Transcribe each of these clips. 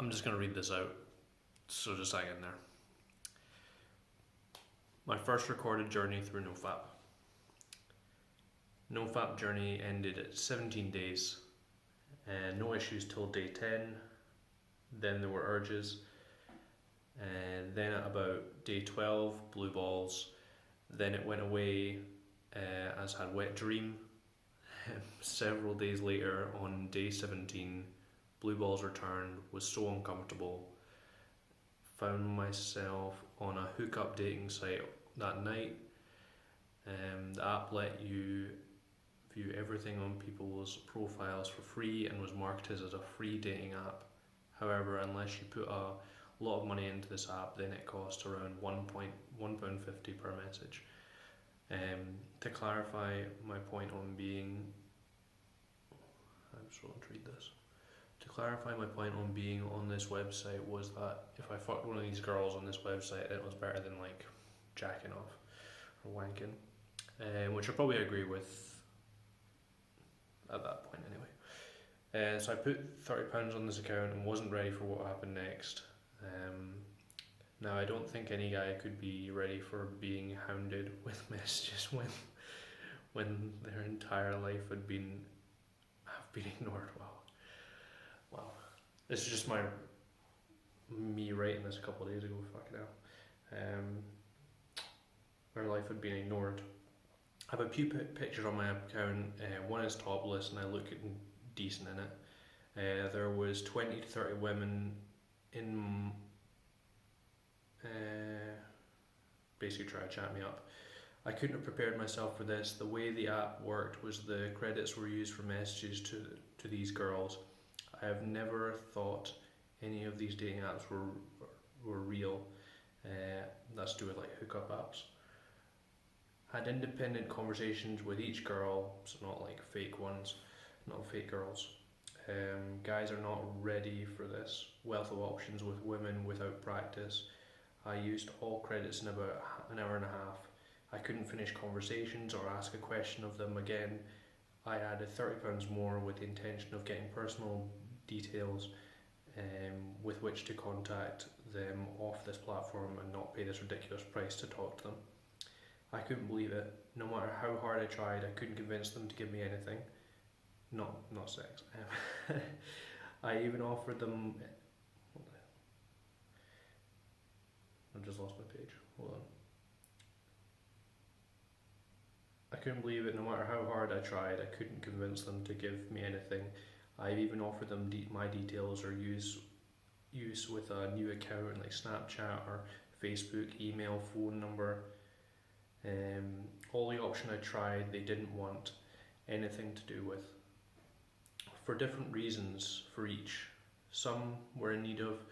I'm just going to read this out, so just hang in there. My first recorded journey through NoFap. NoFap journey ended at 17 days, and no issues till day 10. Then there were urges, and then at about day 12, blue balls. Then it went away as had wet dream. Several days later, on day 17, blue balls returned, was so uncomfortable. Found myself on a hookup dating site that night. The app let you view everything on people's profiles for free and was marketed as a free dating app. However, unless you put a lot of money into this app, then it costs around £1.50 per message. To clarify my point on being, I'm just going to read this. To clarify my point on being on this website was that if I fucked one of these girls on this website, it was better than like jacking off or wanking, which I probably agree with at that point anyway. So I put £30 on this account and wasn't ready for what happened next. Now I don't think any guy could be ready for being hounded with messages when their entire life have been ignored. Wow. This is just me writing this a couple of days ago. Fucking hell. Their life had been ignored. I have a few pictures on my account. One is topless and I look decent in it. There was 20 to 30 women in basically try to chat me up. I couldn't have prepared myself for this. The way the app worked was the credits were used for messages to these girls. I have never thought any of these dating apps were real. That's to do with like hookup apps. Had independent conversations with each girl, so not like fake ones, not fake girls. Guys are not ready for this wealth of options with women without practice. I used all credits in about an hour and a half. I couldn't finish conversations or ask a question of them again. I added £30 more with the intention of getting personal details with which to contact them off this platform and not pay this ridiculous price to talk to them. I couldn't believe it. No matter how hard I tried, I couldn't convince them to give me anything. Not sex. I even offered them... I've just lost my page. Hold on. I couldn't believe it. No matter how hard I tried, I couldn't convince them to give me anything. I've even offered them my details or use with a new account like Snapchat or Facebook, email, phone number. All the option I tried, they didn't want anything to do with. For different reasons for each. Some were in need of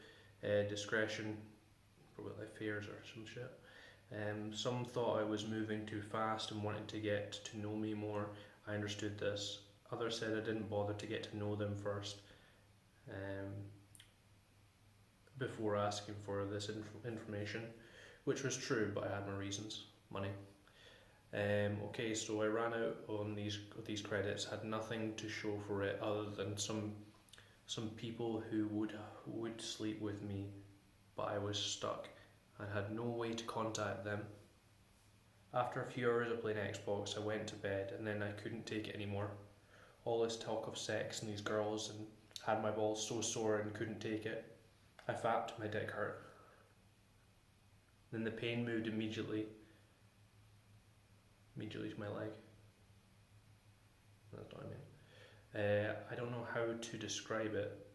discretion, probably like fears or some shit. Some thought I was moving too fast and wanted to get to know me more. I understood this. Others said I didn't bother to get to know them first before asking for this information, which was true, but I had my reasons. Money. Okay, so I ran out on these credits, had nothing to show for it other than some people who would sleep with me, but I was stuck and had no way to contact them. After a few hours of playing Xbox, I went to bed and then I couldn't take it anymore. All this talk of sex and these girls and had my balls so sore and couldn't take it. I fapped, my dick hurt. Then the pain moved immediately to my leg. That's what I mean. I don't know how to describe it.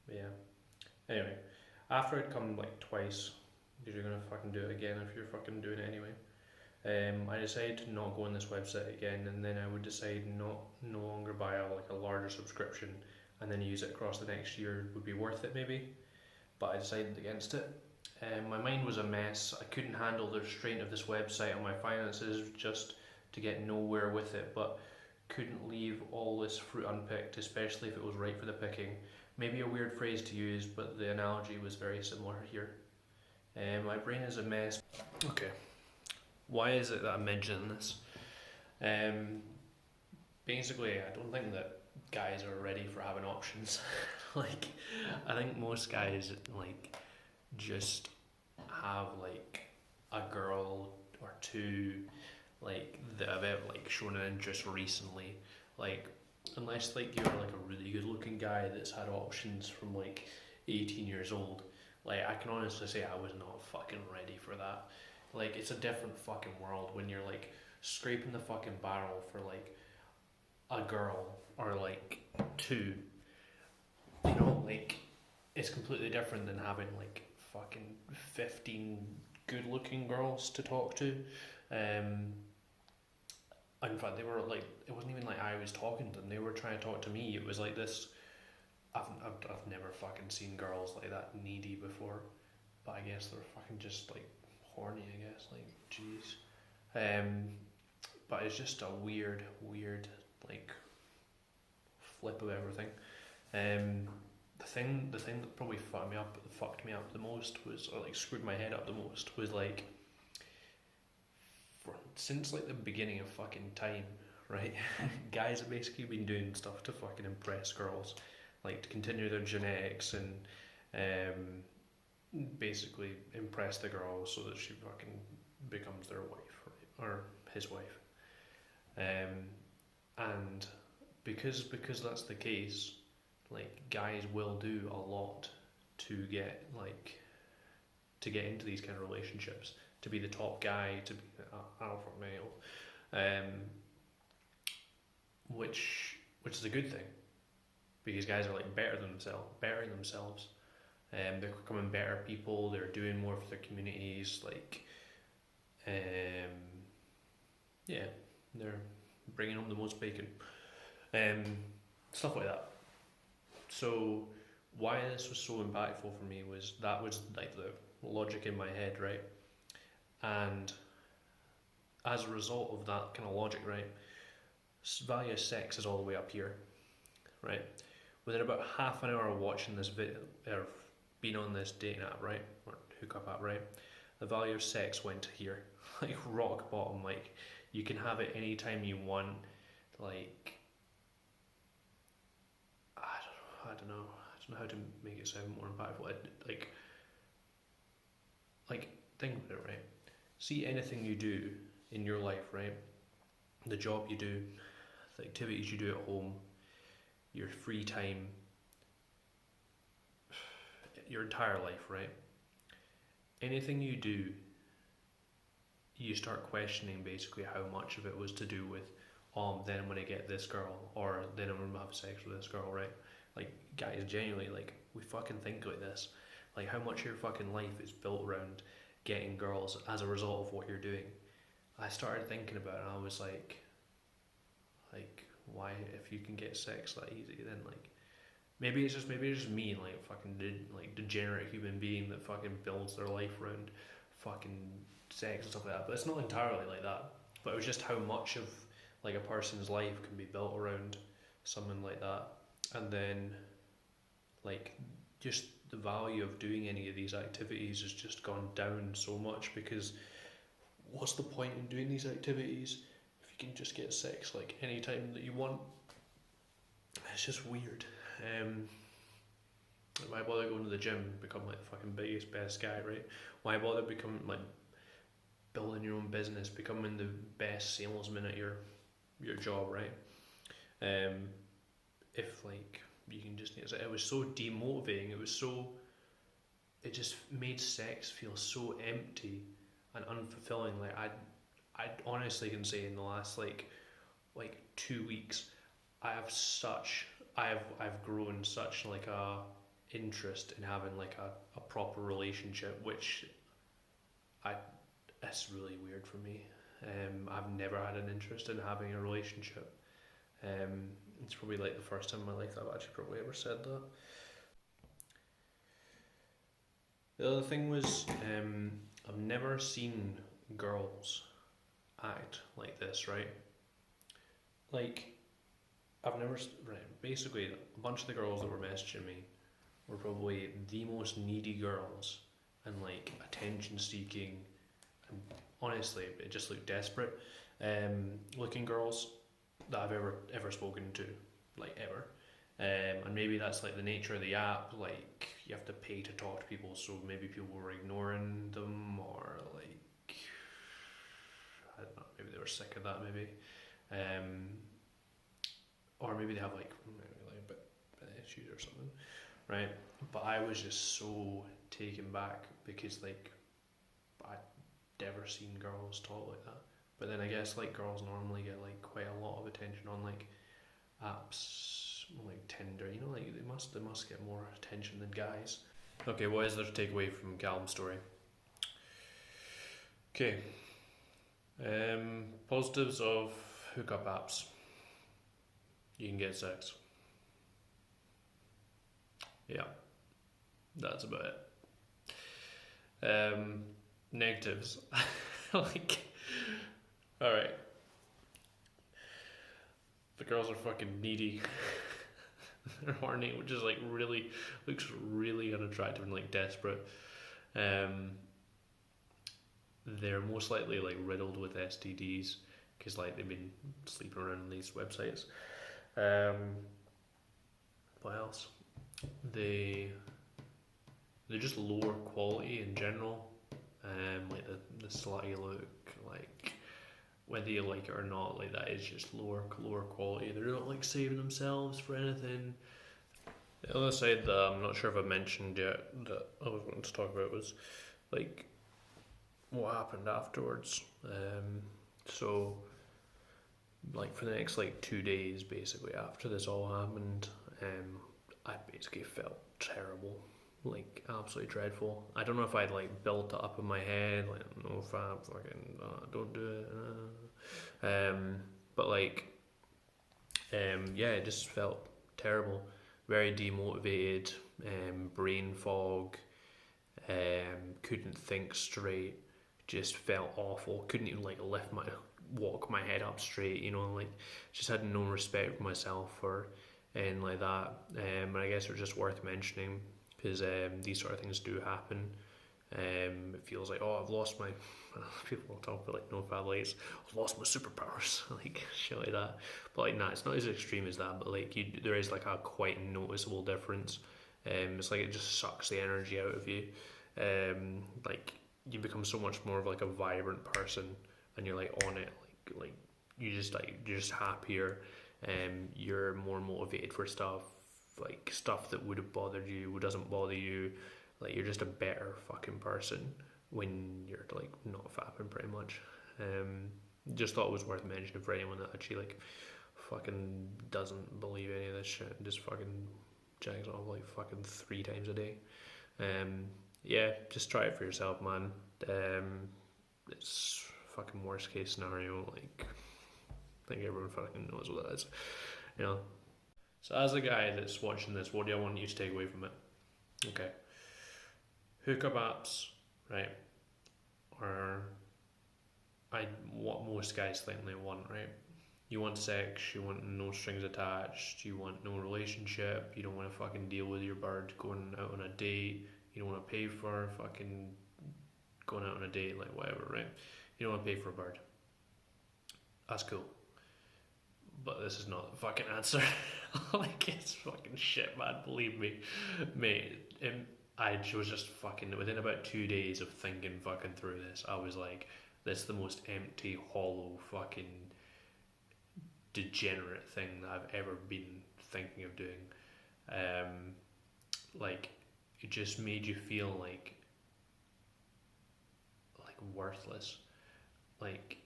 But yeah. Anyway, after I'd come like twice, because you're gonna fucking do it again if you're fucking doing it anyway. I decided to not go on this website again, and then I would decide no longer buy a larger subscription, and then use it across the next year would be worth it maybe. But I decided against it. My mind was a mess. I couldn't handle the restraint of this website on my finances just to get nowhere with it, but couldn't leave all this fruit unpicked, especially if it was right for the picking. Maybe a weird phrase to use, but the analogy was very similar here. My brain is a mess. Okay, why is it that I'm mentioning this? Basically, I don't think that guys are ready for having options. Like, I think most guys like just have like a girl or two like that have ever like shown an interest recently. Like, unless like you're like a really good looking guy that's had options from like 18 years old. Like, I can honestly say I was not fucking ready for that. Like, it's a different fucking world when you're like scraping the fucking barrel for like a girl or like two. You know, like, it's completely different than having like fucking 15 good looking girls to talk to. In fact, they were like, it wasn't even like I was talking to them, they were trying to talk to me. It was like this. I've never fucking seen girls like that needy before, but I guess they're fucking just like horny, I guess, like, jeez. But it's just a weird like flip of everything. The thing that probably fucked me up the most was, or like screwed my head up the most, was like, since like the beginning of fucking time, right? Guys have basically been doing stuff to fucking impress girls, like to continue their genetics and basically impress the girl so that she fucking becomes their wife, right? Or his wife. And because that's the case, like, guys will do a lot to get into these kind of relationships, to be the top guy, to be the alpha male, which is a good thing, because guys are like bettering themselves. They're becoming better people. They're doing more for their communities. Like, yeah, they're bringing home the most bacon, stuff like that. So why this was so impactful for me was that was like the logic in my head, right? And as a result of that kind of logic, right, value of sex is all the way up here, right? Within about half an hour of watching this video, or being on this dating app, right, or hookup app, right, the value of sex went to here, like rock bottom. Like, you can have it anytime you want. Like, I don't know how to make it sound more impactful. Like, think about it, right? See, anything you do in your life, right? The job you do, the activities you do at home, your free time, your entire life, right? Anything you do, you start questioning basically how much of it was to do with, then I'm gonna get this girl, or then I'm gonna have sex with this girl, right? Like, guys, genuinely, like, we fucking think like this. Like, how much of your fucking life is built around getting girls as a result of what you're doing. I started thinking about it, and I was like, why, if you can get sex that easy, then like, maybe it's just me, like, fucking degenerate human being that fucking builds their life around fucking sex and stuff like that. But it's not entirely like that. But it was just how much of like a person's life can be built around something like that, and then like just the value of doing any of these activities has just gone down so much, because what's the point in doing these activities if you can just get sex like any time that you want? It's just weird. Why bother going to the gym, become like the fucking biggest, best guy, right? Why bother becoming like building your own business, becoming the best salesman at your job, right? If like you can just, it was so demotivating. It just made sex feel so empty and unfulfilling. Like, I honestly can say in the last like 2 weeks, I've grown such like a interest in having like a proper relationship, which it's really weird for me. I've never had an interest in having a relationship. It's probably like the first time in my life I've actually probably ever said that. The other thing was, I've never seen girls act like this, right? Like, basically a bunch of the girls that were messaging me were probably the most needy girls and like attention seeking, and honestly it just looked desperate looking girls that I've ever spoken to. like ever. And maybe that's like the nature of the app. Like you have to pay to talk to people, so maybe people were ignoring them, or like I don't know, maybe they were sick of that, maybe, or maybe they have like a bit issues or something, right? But I was just so taken back because like I'd never seen girls talk like that. But then I guess like girls normally get like quite a lot of attention on like apps like Tinder, you know, like they must get more attention than guys. Okay, what is there to take away from Callum's story? Okay, positives of hookup apps: you can get sex. Yeah, that's about it. Negatives, like, all right, the girls are fucking needy. They're horny, which is like really looks really unattractive and like desperate. They're most likely like riddled with STDs because like they've been sleeping around on these websites. What else? They're just lower quality in general. Like the slutty look, like whether you like it or not, like that is just lower quality. They're not like saving themselves for anything. The other side that I'm not sure if I mentioned yet that I was going to talk about was like what happened afterwards. So like for the next like 2 days basically after this all happened, I basically felt terrible, like absolutely dreadful. I don't know if I'd like built it up in my head, like no fab, fucking don't do it. But like, yeah, it just felt terrible, very demotivated, brain fog, couldn't think straight, just felt awful. Couldn't even like walk my head up straight, you know, like just had no respect for myself or anything like that. And I guess it was just worth mentioning because these sort of things do happen. It feels like, oh, I've lost my people talk about like no fab lights, I've lost my superpowers, like shit like that. But like nah, it's not as extreme as that, but like there is like a quite noticeable difference. It's like it just sucks the energy out of you. Like you become so much more of like a vibrant person and you're like on it, like you're just happier, you're more motivated for stuff, like stuff that would have bothered you doesn't bother you. Like you're just a better fucking person when you're like not fapping, pretty much. Just thought it was worth mentioning for anyone that actually like fucking doesn't believe any of this shit and just fucking jacks off like fucking 3 times a day. Yeah, just try it for yourself, man. It's fucking worst case scenario. Like I think everyone fucking knows what that is, you know. So as a guy that's watching this, what do I want you to take away from it? Okay. Hookup apps, right, are what most guys think they want, right? You want sex, you want no strings attached, you want no relationship, you don't want to fucking deal with your bird going out on a date, you don't want to pay for fucking going out on a date, like whatever, right? You don't want to pay for a bird. That's cool. But this is not the fucking answer. Like, it's fucking shit, man, believe me. Mate, I was just fucking, within about 2 days of thinking fucking through this, I was like, this is the most empty, hollow, fucking degenerate thing that I've ever been thinking of doing. Like, it just made you feel like worthless. Like,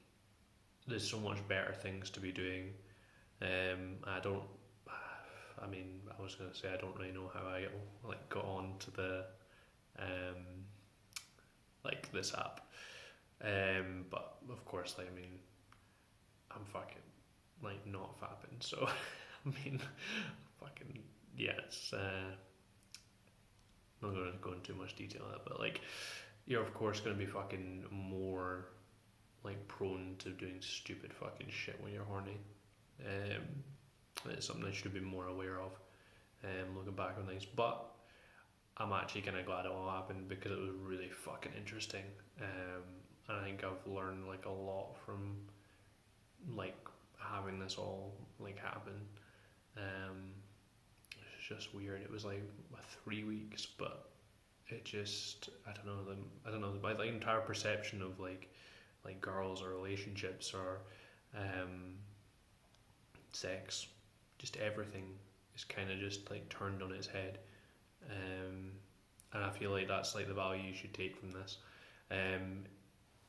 there's so much better things to be doing. I mean, I was gonna say I don't really know how I like got on to the like this app, but of course, like, I mean, I'm fucking like not fapping, so I mean, fucking yeah, it's not gonna go into too much detail on that, but like, you're of course gonna be fucking more like prone to doing stupid fucking shit when you're horny. It's something I should be more aware of, looking back on things. But I'm actually kind of glad it all happened because it was really fucking interesting. And I think I've learned like a lot from like having this all like happen. It's just weird. It was like 3 weeks, but it just, I don't know, my like entire perception of like girls or relationships or sex, just everything is kind of just like turned on its head. And I feel like that's like the value you should take from this.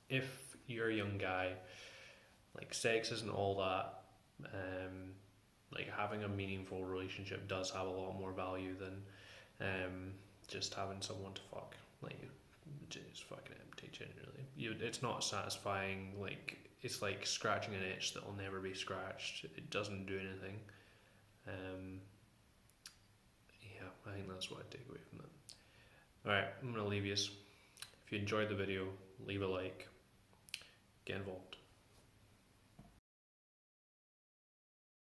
If you're a young guy, like sex isn't all that. Like having a meaningful relationship does have a lot more value than just having someone to fuck. Like it's fucking empty generally. It's not satisfying. Like it's like scratching an itch that will never be scratched. It doesn't do anything. Yeah, I think that's what I take away from that. Alright, I'm gonna leave you. If you enjoyed the video, leave a like, get involved.